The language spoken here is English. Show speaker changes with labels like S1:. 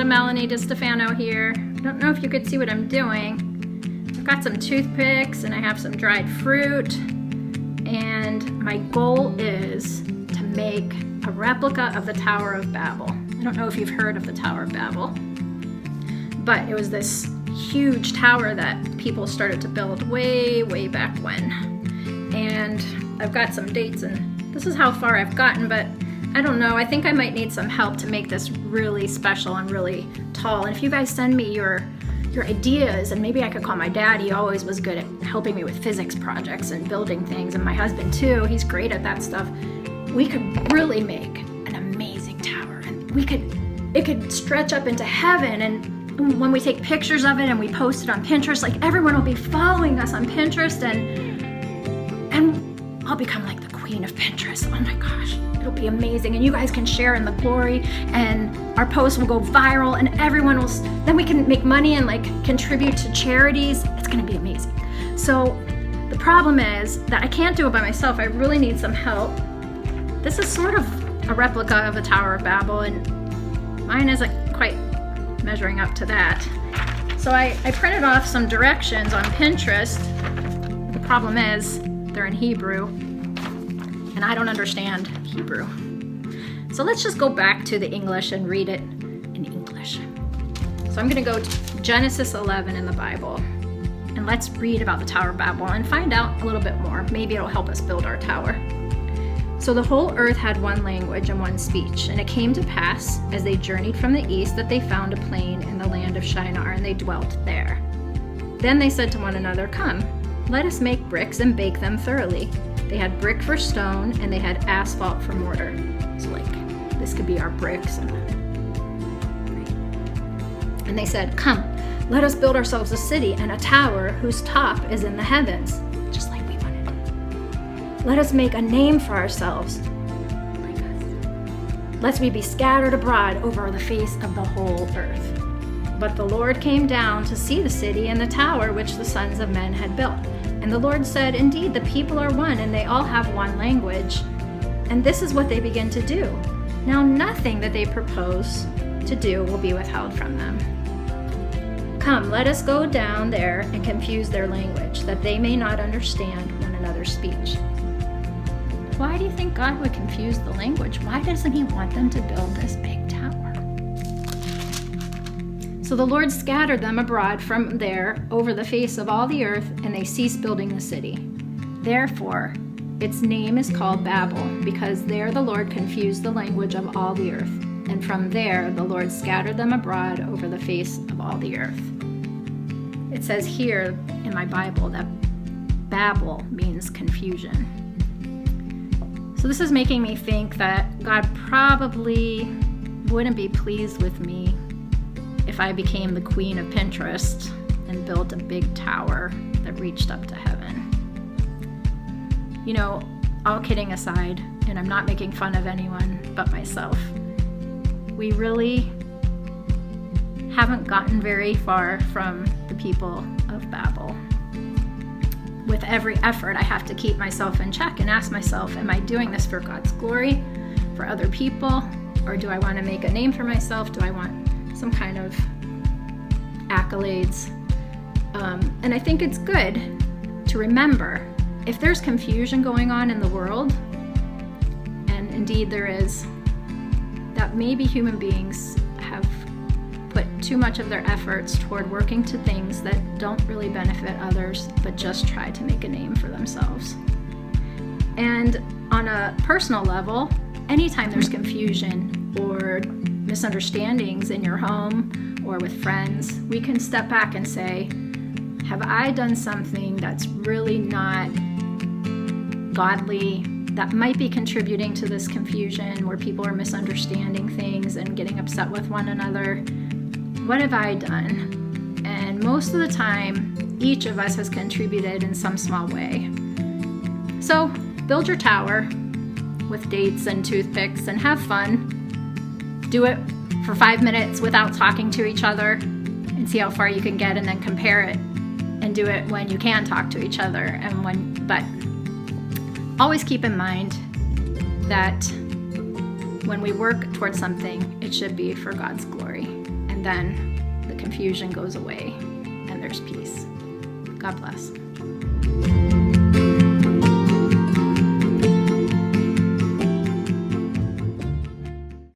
S1: Presvytera Melanie DiStefano here. I don't know if you could see what I'm doing. I've got some toothpicks and I have some dried fruit, and my goal is to make a replica of the Tower of Babel. I don't know if you've heard of the Tower of Babel, but it was this huge tower that people started to build way back when. And I've got some dates, and this is how far I've gotten, but I don't know, I think I might need some help to make this really special and really tall. And if you guys send me your ideas, and maybe I could call my dad. He always was good at helping me with physics projects and building things, and my husband too, he's great at that stuff. We could really make an amazing tower, and it could stretch up into heaven. And when we take pictures of it and we post it on Pinterest, like everyone will be following us on Pinterest, and I'll become like the queen of Pinterest. Oh my gosh, it'll be amazing. And you guys can share in the glory, and our posts will go viral, and everyone will, then we can make money and like contribute to charities. It's gonna be amazing. So the problem is that I can't do it by myself. I really need some help. This is sort of a replica of the Tower of Babel, and mine isn't quite measuring up to that. So I printed off some directions on Pinterest. The problem is they're in Hebrew, and I don't understand Hebrew. So let's just go back to the English and read it in English. So I'm going to go to Genesis 11 in the Bible, and let's read about the Tower of Babel and find out a little bit more. Maybe it'll help us build our tower. So the whole earth had one language and one speech, and it came to pass, as they journeyed from the east, that they found a plain in the land of Shinar, and they dwelt there. Then they said to one another, "Come, let us make bricks and bake them thoroughly." They had brick for stone, and they had asphalt for mortar. So like, this could be our bricks. And they said, "Come, let us build ourselves a city and a tower whose top is in the heavens," just like we wanted. "Let us make a name for ourselves, like us, lest we be scattered abroad over the face of the whole earth." But the Lord came down to see the city and the tower which the sons of men had built. And the Lord said, "Indeed, the people are one, and they all have one language. And this is what they begin to do. Now nothing that they propose to do will be withheld from them. Come, let us go down there and confuse their language, that they may not understand one another's speech." Why do you think God would confuse the language? Why doesn't he want them to build this big tower? So the Lord scattered them abroad from there over the face of all the earth, and they ceased building the city. Therefore, its name is called Babel, because there the Lord confused the language of all the earth. And from there the Lord scattered them abroad over the face of all the earth. It says here in my Bible that Babel means confusion. So this is making me think that God probably wouldn't be pleased with me if I became the queen of Pinterest and built a big tower that reached up to heaven. You know, all kidding aside, and I'm not making fun of anyone but myself, we really haven't gotten very far from the people of Babel. With every effort, I have to keep myself in check and ask myself, am I doing this for God's glory, for other people, or do I want to make a name for myself? Do I want some kind of accolades? And I think it's good to remember, if there's confusion going on in the world, and indeed there is, that maybe human beings have put too much of their efforts toward working to things that don't really benefit others, but just try to make a name for themselves. And on a personal level, anytime there's confusion or misunderstandings in your home or with friends, we can step back and say, have I done something that's really not godly, that might be contributing to this confusion where people are misunderstanding things and getting upset with one another? What have I done? And most of the time, each of us has contributed in some small way. So build your tower with dates and toothpicks and have fun. Do it for 5 minutes without talking to each other and see how far you can get, and then compare it, and do it when you can talk to each other. But always keep in mind that when we work towards something, it should be for God's glory. And And then the confusion goes away and there's peace. God bless.